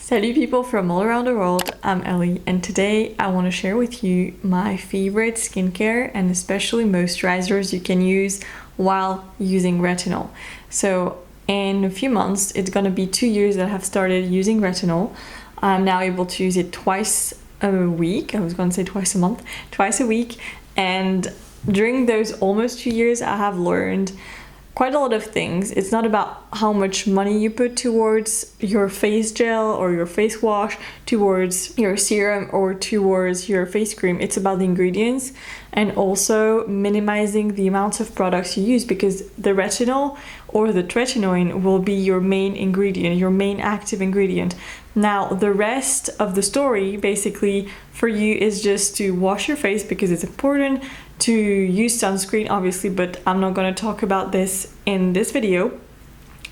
Salut people from all around the world, I'm Ellie and today I want to share with you my favorite skincare and especially moisturizers you can use while using retinol. So in a few months, it's gonna be 2 years that I have started using retinol. I'm now able to use it twice a week. I was gonna say twice a month, twice a week. And during those almost 2 years, I have learned quite a lot of things. It's not about how much money you put towards your face gel or your face wash, towards your serum or towards your face cream. It's about the ingredients and also minimizing the amounts of products you use, because the retinol or the tretinoin will be your main ingredient, your main active ingredient. Now, the rest of the story basically for you is just to wash your face because it's important, to use sunscreen obviously, but I'm not going to talk about this in this video,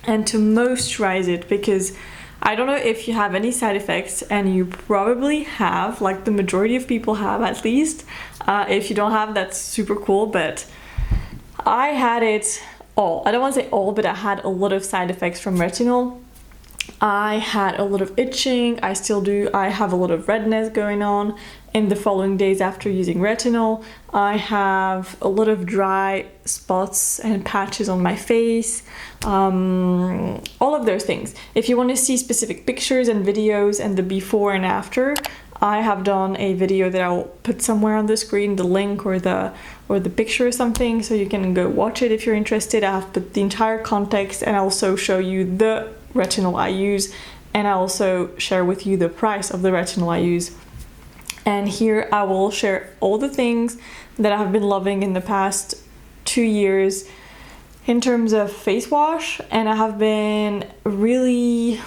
and to moisturize it because I don't know if you have any side effects, and you probably have, like the majority of people have at least. If you don't have, that's super cool, but I had it all. I don't want to say all, but I had a lot of side effects from retinol. I had a lot of itching, I still do. I have a lot of redness going on in the following days after using retinol. I have a lot of dry spots and patches on my face, all of those things. If you want to see specific pictures and videos and the before and after, I have done a video that I'll put somewhere on the screen, the link or the picture or something, so you can go watch it if you're interested. I have put the entire context and also show you the retinol I use, and I also share with you the price of the retinol I use. And here I will share all the things that I have been loving in the past 2 years in terms of face wash, and I have been really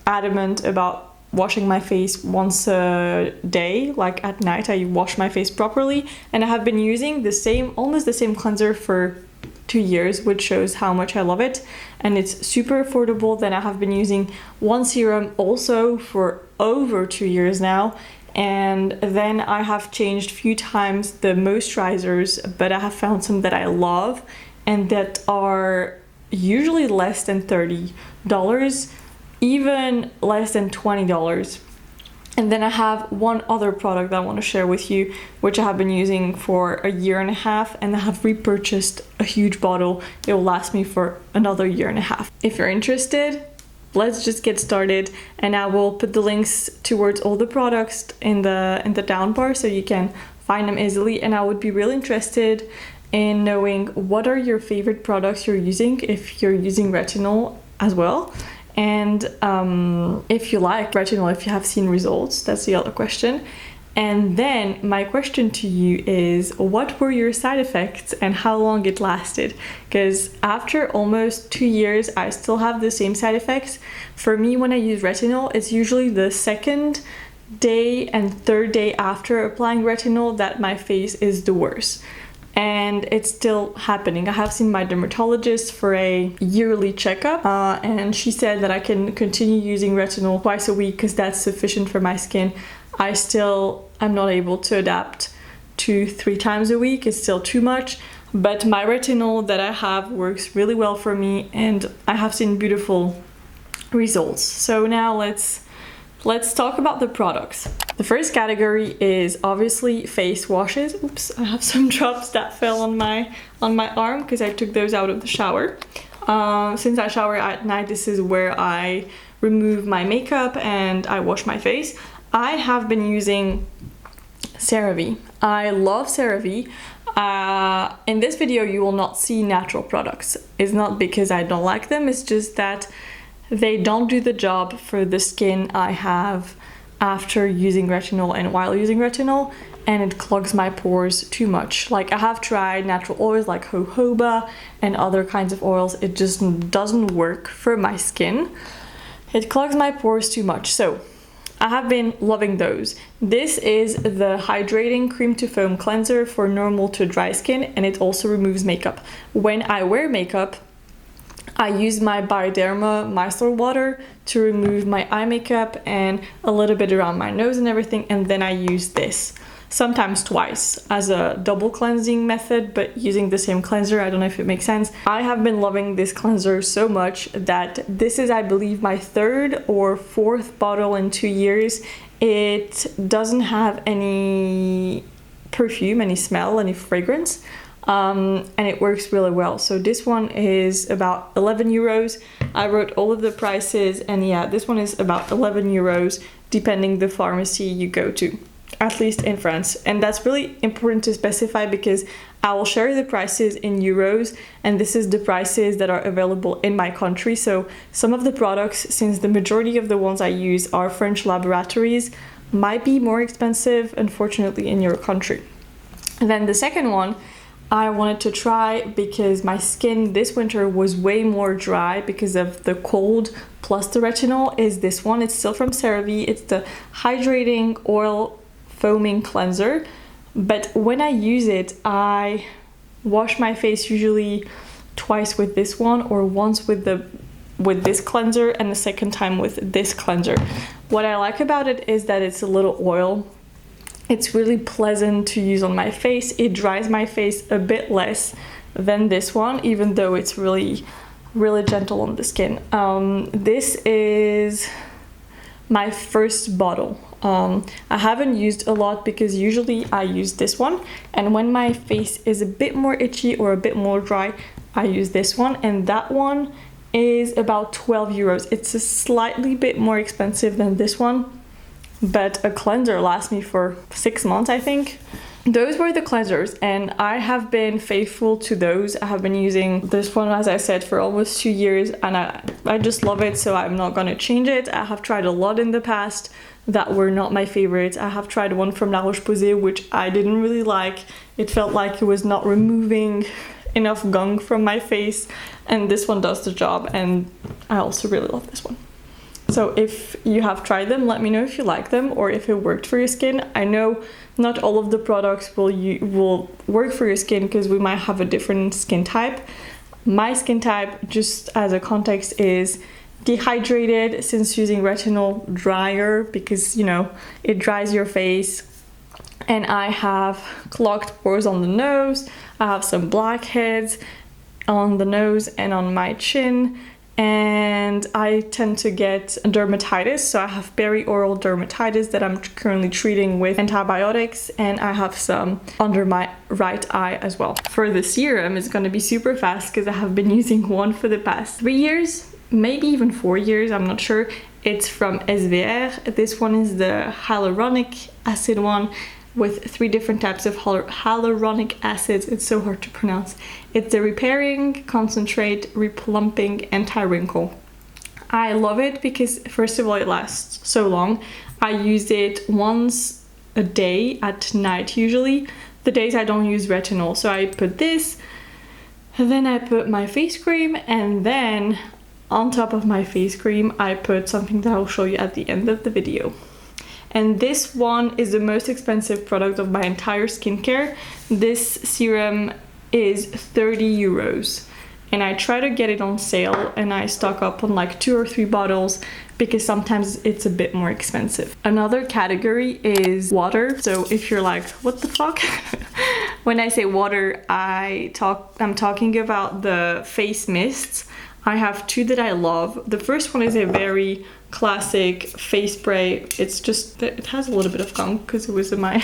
adamant about washing my face once a day, like at night I wash my face properly, and I have been using the same, almost the same cleanser for 2 years, which shows how much I love it, and it's super affordable. Then I have been using one serum also for over 2 years now, and then I have changed a few times the moisturizers, but I have found some that I love and that are usually less than $30, even less than $20. And then I have one other product that I want to share with you, which I have been using for a year and a half, and I have repurchased a huge bottle. It will last me for another year and a half. If you're interested, let's just get started, and I will put the links towards all the products in the down bar so you can find them easily. And I would be really interested in knowing what are your favorite products you're using if you're using retinol as well. And if you like retinol, if you have seen results, that's the other question. And then my question to you is, what were your side effects and how long it lasted? Because after almost 2 years, I still have the same side effects. For me, when I use retinol, it's usually the second day and third day after applying retinol that my face is the worst. And it's still happening. I have seen my dermatologist for a yearly checkup, and she said that I can continue using retinol twice a week because that's sufficient for my skin. I'm not able to adapt to 3 times a week. It's still too much, but my retinol that I have works really well for me, and I have seen beautiful results. So now let's talk about the products. The first category is obviously face washes. Oops, I have some drops that fell on my arm because I took those out of the shower. Since I shower at night, this is where I remove my makeup and I wash my face. I have been using CERAVE. I love CERAVE. In this video, you will not see natural products. It's not because I don't like them, it's just that they don't do the job for the skin I have after using retinol and while using retinol, and it clogs my pores too much. Like, I have tried natural oils like jojoba and other kinds of oils. It just doesn't work for my skin. It clogs my pores too much. So I have been loving those. This is the hydrating cream to foam cleanser for normal to dry skin, and it also removes makeup. When I wear makeup, I use my Bioderma micellar water to remove my eye makeup and a little bit around my nose and everything, and then I use this. sometimes twice as a double cleansing method, but using the same cleanser. I don't know if it makes sense. I have been loving this cleanser so much that this is, I believe, my third or fourth bottle in 2 years. It doesn't have any perfume, any smell, any fragrance, and it works really well. So this one is about 11 euros. I wrote all of the prices, and yeah, this one is about 11 euros depending the pharmacy you go to, at least in France. And that's really important to specify because I will share the prices in euros, and this is the prices that are available in my country. So some of the products, since the majority of the ones I use are French laboratories, might be more expensive, unfortunately, in your country. And then the second one I wanted to try because my skin this winter was way more dry because of the cold plus the retinol is this one. It's still from CERAVE. It's the Hydrating Oil Foaming Cleanser. But when I use it, I wash my face usually twice with this one, or once with this cleanser and the second time with this cleanser. What I like about it is that it's a little oil. It's really pleasant to use on my face. It dries my face a bit less than this one, even though it's really gentle on the skin. This is my first bottle. I haven't used a lot because usually I use this one, and when my face is a bit more itchy or a bit more dry, I use this one, and that one is about 12 euros. It's a slightly bit more expensive than this one, but a cleanser lasts me for 6 months, I think. Those were the cleansers, and I have been faithful to those. I have been using this one, as I said, for almost 2 years, and I just love it, so I'm not gonna change it. I have tried a lot in the past that were not my favorites. I have tried one from La Roche-Posay, which I didn't really like. It felt like it was not removing enough gunk from my face, and this one does the job, and I also really love this one. So if you have tried them, let me know if you like them or if it worked for your skin. I know not all of the products will work for your skin because we might have a different skin type. My skin type, just as a context, is dehydrated, since using retinol, drier, because, you know, it dries your face. And I have clogged pores on the nose. I have some blackheads on the nose and on my chin. And I tend to get dermatitis, so I have perioral dermatitis that I'm currently treating with antibiotics, and I have some under my right eye as well. For the serum, it's going to be super fast because I have been using one for the past 3 years, maybe even 4 years, I'm not sure. It's from SVR. This one is the hyaluronic acid one, with 3 different types of hyaluronic acids. It's so hard to pronounce. It's the repairing, concentrate, replumping, anti-wrinkle. I love it because, first of all, it lasts so long. I use it once a day at night usually. The days I don't use retinol. So I put this, and then I put my face cream, and then on top of my face cream I put something that I'll show you at the end of the video. And this one is the most expensive product of my entire skincare. This serum is 30 euros. And I try to get it on sale, and I stock up on like 2 or 3 bottles because sometimes it's a bit more expensive. Another category is water. So if you're like, what the fuck? When I say water, I'm talking about the face mists. I have 2 that I love. The first one is a very classic face spray. It's just, it has a little bit of gunk because it was in my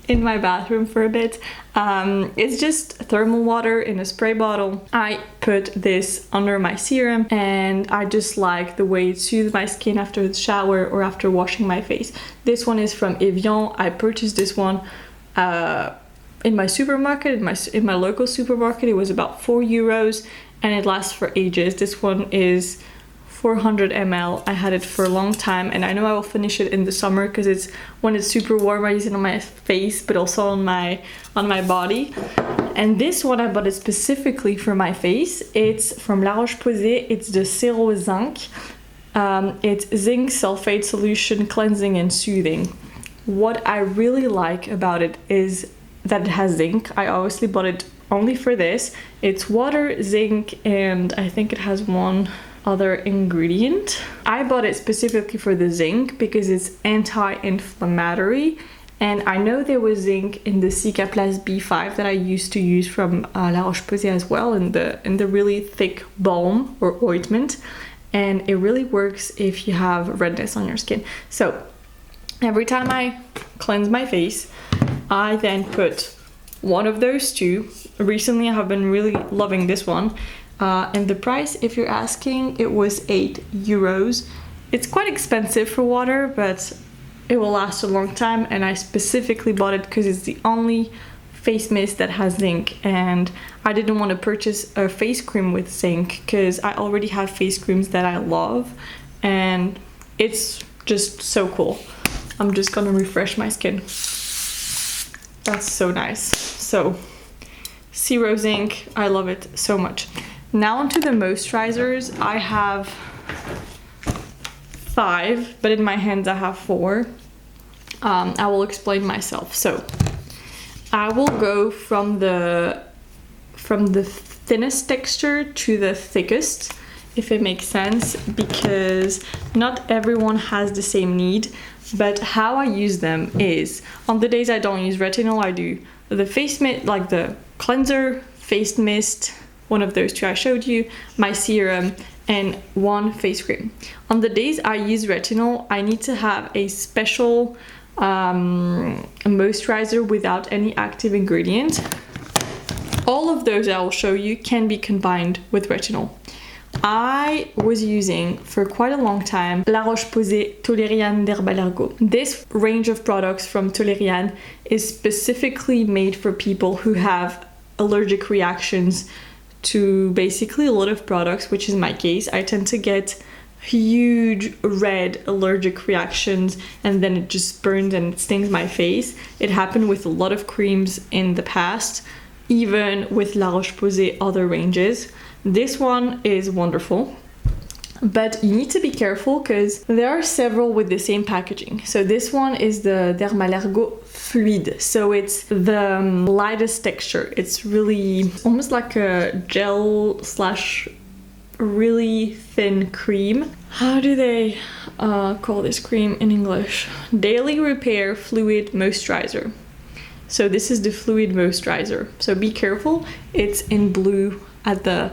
in my bathroom for a bit. It's just thermal water in a spray bottle. I put this under my serum, and I just like the way it soothes my skin after the shower or after washing my face. This one is from Evian. I purchased this one in my supermarket, in my local supermarket. It was about 4 euros, and it lasts for ages. This one is 400 ml. I had it for a long time, and I know I will finish it in the summer because it's when it's super warm. I use it on my face, but also on my body. And this one, I bought it specifically for my face. It's from La Roche-Posay. It's the CERAVE. It's zinc sulfate solution, cleansing and soothing. What I really like about it is that it has zinc. I obviously bought it only for this. It's water, zinc, and I think it has one other ingredient. I bought it specifically for the zinc because it's anti-inflammatory, And I know there was zinc in the Cicaplast B5 that I used to use from La Roche-Posay as well, in the really thick balm or ointment. And it really works if you have redness on your skin. So every time I cleanse my face, I then put one of those two. Recently I have been really loving this one. And the price, if you're asking, it was €8. It's quite expensive for water, but it will last a long time, and I specifically bought it because it's the only face mist that has zinc, and I didn't want to purchase a face cream with zinc because I already have face creams that I love, and it's just so cool. I'm just gonna refresh my skin. That's so nice. So zero zinc, I love it so much. Now onto the moisturizers. I have 5, but in my hands I have 4. I will explain myself. So I will go from the thinnest texture to the thickest, if it makes sense, because not everyone has the same need. But how I use them is, on the days I don't use retinol, I do the face mist, like the cleanser, face mist, one of those two I showed you, my serum, and one face cream. On the days I use retinol, I need to have a special moisturizer without any active ingredient. All of those I will show you can be combined with retinol. I was using for quite a long time La Roche-Posay TOLERIANE DERMALLERGO. This range of products from TOLERIANE is specifically made for people who have allergic reactions to basically a lot of products, which is my case. I tend to get huge red allergic reactions, and then it just burns and it stings my face. It happened with a lot of creams in the past, even with La Roche-Posay other ranges. This one is wonderful, but you need to be careful because there are several with the same packaging. So this one is the DERMALLERGO FLUIDE, so it's the lightest texture. It's really almost like a gel slash really thin cream. How do they call this cream in English? Daily Repair Fluid Moisturizer. So this is the fluid moisturizer. So be careful. It's in blue at the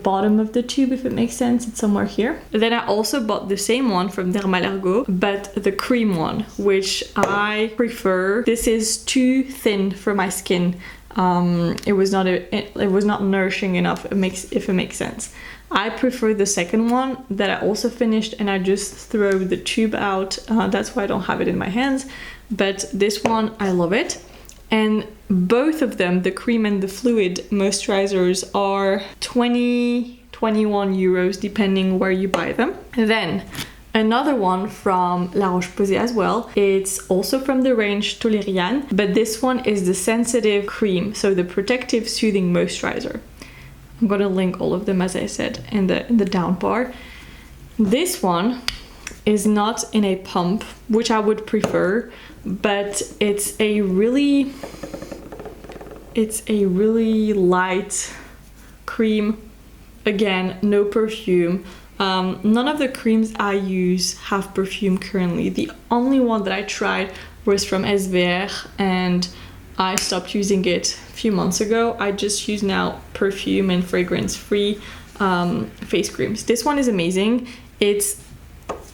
bottom of the tube, if it makes sense. It's somewhere here. Then I also bought the same one from DERMALLERGO, but the cream one, which I prefer. This is too thin for my skin. It was not nourishing enough, if it makes sense. I prefer the second one that I also finished, and I just throw the tube out. That's why I don't have it in my hands. But this one, I love it. And both of them, the cream and the fluid moisturizers, are 20-21 euros depending where you buy them. Then another one from La Roche-Posay as well. It's also from the range TOLERIANE, but this one is the sensitive cream, so the protective soothing moisturizer. I'm gonna link all of them, as I said, in the down bar. This one is not in a pump, which I would prefer, but it's a really light cream. Again, no perfume. None of the creams I use have perfume currently. The only one that I tried was from SVR, and I stopped using it a few months ago. I just use now perfume and fragrance-free face creams. This one is amazing. It's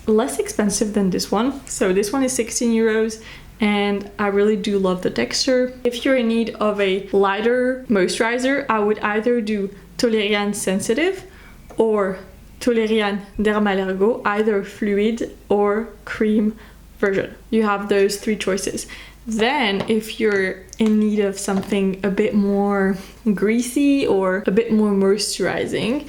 less expensive than this one. So this one is 16 euros, and I really do love the texture. If you're in need of a lighter moisturizer, I would either do TOLERIANE Sensitive or TOLERIANE DERMALLERGO, either fluid or cream version. You have those 3 choices. Then if you're in need of something a bit more greasy or a bit more moisturizing,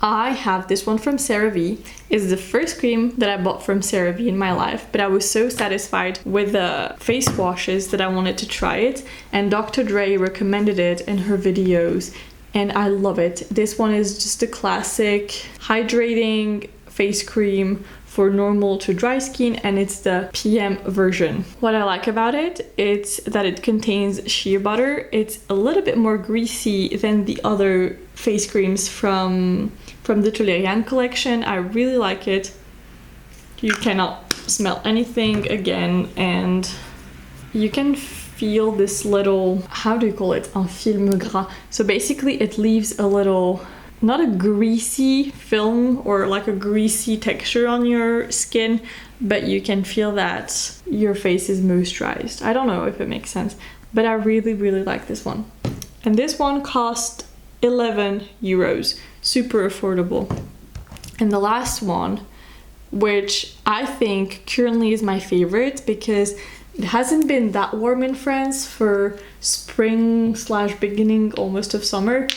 I have this one from CERAVE. It's the first cream that I bought from CERAVE in my life, but I was so satisfied with the face washes that I wanted to try it, and Dr. Dre recommended it in her videos, and I love it. This one is just a classic hydrating face cream for normal to dry skin, and it's the PM version. What I like about it, it's that it contains shea butter. It's a little bit more greasy than the other face creams from the TOLERIANE collection. I really like it. You cannot smell anything again, and you can feel this little, how do you call it, un film gras. So basically it leaves a little, not a greasy film or like a greasy texture on your skin, but you can feel that your face is moisturized. I don't know if it makes sense, but I really, really like this one. And this one cost 11 euros, super affordable. And the last one, which I think currently is my favorite because it hasn't been that warm in France for spring / beginning almost of summer,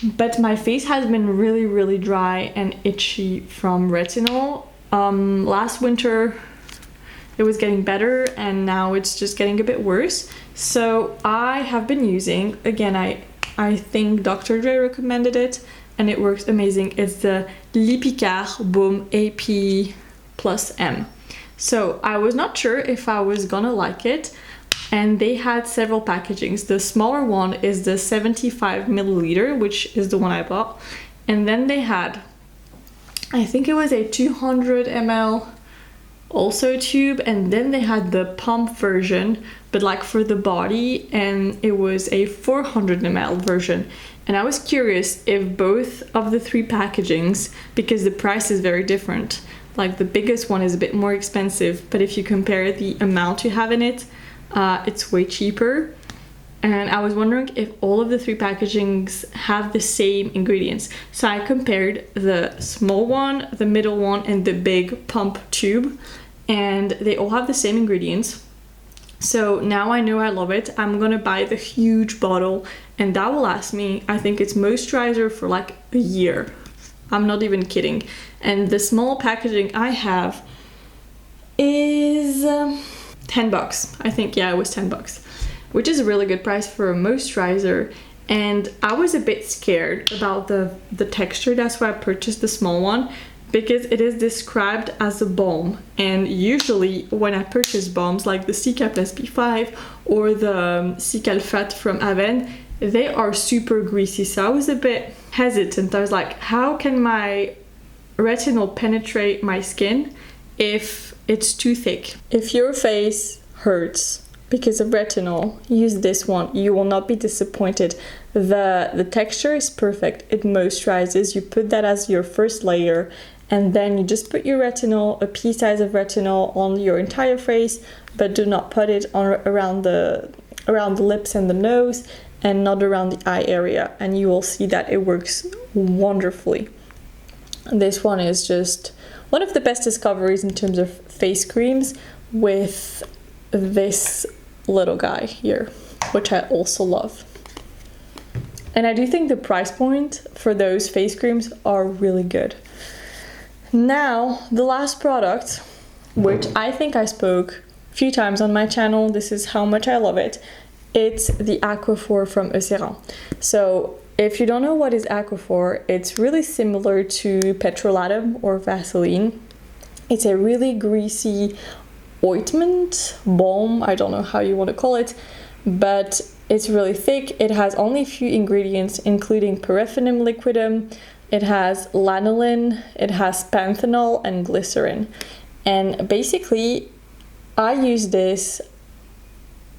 but my face has been really, really dry and itchy from retinol. Last winter it was getting better and now it's just getting a bit worse. So I have been using, again, I think Dr. Dre recommended it and it works amazing. It's the Lipicard Baume AP Plus M. So I was not sure if I was gonna like it, and they had several packagings. The smaller one is the 75 milliliter, which is the one I bought, and then they had, I think it was a 200 ml also tube, and then they had the pump version, but like for the body, and it was a 400 ml version. And I was curious if both of the three packagings, because the price is very different, like the biggest one is a bit more expensive, but if you compare the amount you have in it, it's way cheaper. And I was wondering if all of the three packagings have the same ingredients. So I compared the small one, the middle one, and the big pump tube, and they all have the same ingredients. So now I know I love it. I'm gonna buy the huge bottle, and that will last me, I think it's moisturizer for like a year. I'm not even kidding. And the small packaging I have is 10 bucks. I think, yeah, it was 10 bucks, which is a really good price for a moisturizer. And I was a bit scared about the texture. That's why I purchased the small one, because it is described as a balm. And usually when I purchase balms like the Cicaplast SB5 or the Cicalfate from Aven, they are super greasy. So I was a bit hesitant. I was like, how can my retinol penetrate my skin if it's too thick? If your face hurts because of retinol, use this one. You will not be disappointed. The texture is perfect. It moisturizes. You put that as your first layer, and then you just put your retinol, a pea size of retinol, on your entire face, but do not put it on around the lips and the nose, and not around the eye area, and you will see that it works wonderfully. This one is just one of the best discoveries in terms of face creams, with this little guy here, which I also love. And I do think the price point for those face creams are really good. Now, the last product, which I think I spoke a few times on my channel, this is how much I love it. It's the Aquaphor from SERUM. So if you don't know what is Aquaphor, it's really similar to petrolatum or Vaseline. It's a really greasy ointment, balm, I don't know how you want to call it, but it's really thick. It has only a few ingredients, including pyrethrum liquidum, it has lanolin, it has panthenol and glycerin. And basically, I use this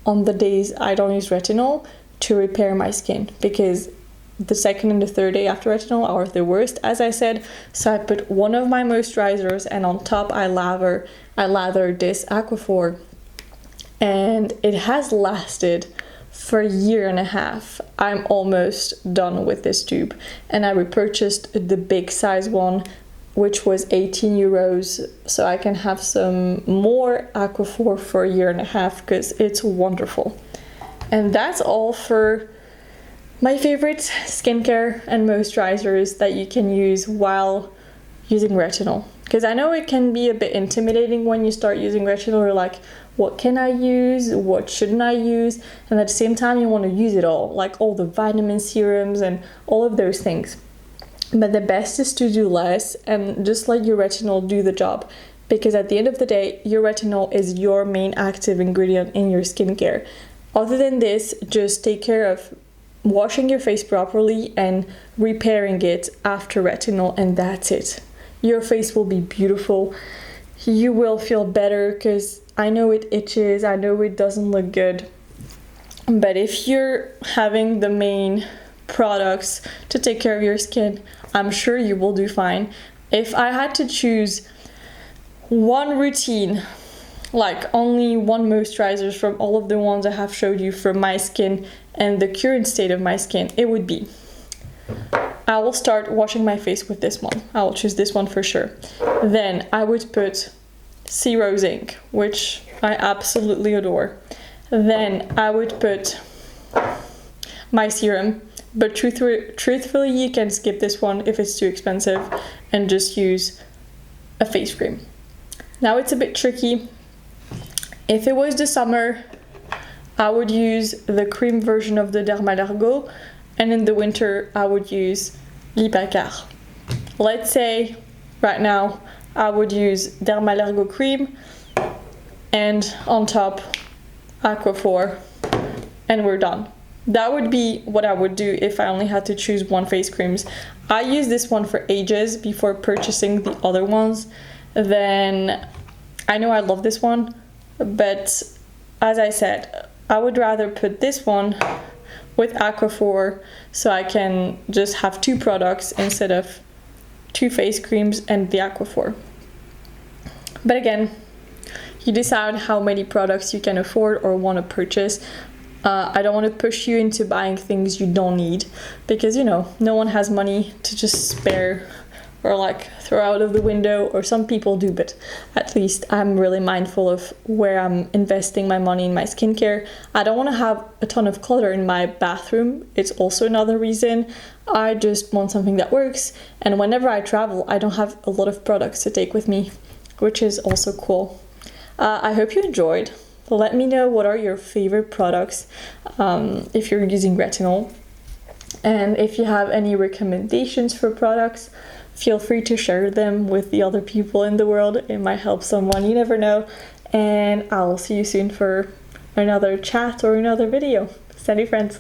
on the days I don't use retinol to repair my skin, because the second and the third day after retinol are the worst, as I said. So I put one of my moisturizers, and on top I lather this Aquaphor, and it has lasted for a year and a half. I'm almost done with this tube, and I repurchased the big size one, which was 18 euros, so I can have some more Aquaphor for a year and a half, because it's wonderful. And that's all for my favorite skincare and moisturizers that you can use while using retinol. Because I know it can be a bit intimidating when you start using retinol. You're like, what can I use? What shouldn't I use? And at the same time, you want to use it all, like all the vitamin serums and all of those things. But the best is to do less and just let your retinol do the job, because at the end of the day, your retinol is your main active ingredient in your skincare. Other than this, just take care of washing your face properly and repairing it after retinol, and that's it. Your face will be beautiful. you will feel better, because I know it itches, I know it doesn't look good. But if you're having the main products to take care of your skin, I'm sure you will do fine. If I had to choose one routine, like only one moisturizer from all of the ones I have showed you for my skin and the current state of my skin, it would be, I will start washing my face with this one. I will choose this one for sure. Then I would put CERAVE, which I absolutely adore. Then I would put my serum, but truthfully you can skip this one if it's too expensive and just use a face cream. Now it's a bit tricky. If it was the summer, I would use the cream version of the DERMALLERGO, and in the winter I would use l'Hypercar. Let's say right now I would use DERMALLERGO cream and on top Aquaphor, and we're done. That would be what I would do if I only had to choose one face creams. I used this one for ages before purchasing the other ones. Then I know I love this one, but as I said, I would rather put this one with Aquaphor so I can just have two products instead of two face creams and the Aquaphor. But again, you decide how many products you can afford or want to purchase. I don't want to push you into buying things you don't need, because, you know, no one has money to just spare or like throw out of the window, or some people do, but at least I'm really mindful of where I'm investing my money in my skincare. I don't want to have a ton of clutter in my bathroom. It's also another reason. I just want something that works, and whenever I travel I don't have a lot of products to take with me, which is also cool. I hope you enjoyed. Let me know what are your favorite products if you're using retinol, and if you have any recommendations for products, feel free to share them with the other people in the world. It might help someone, you never know. And I'll see you soon for another chat or another video. Salut friends!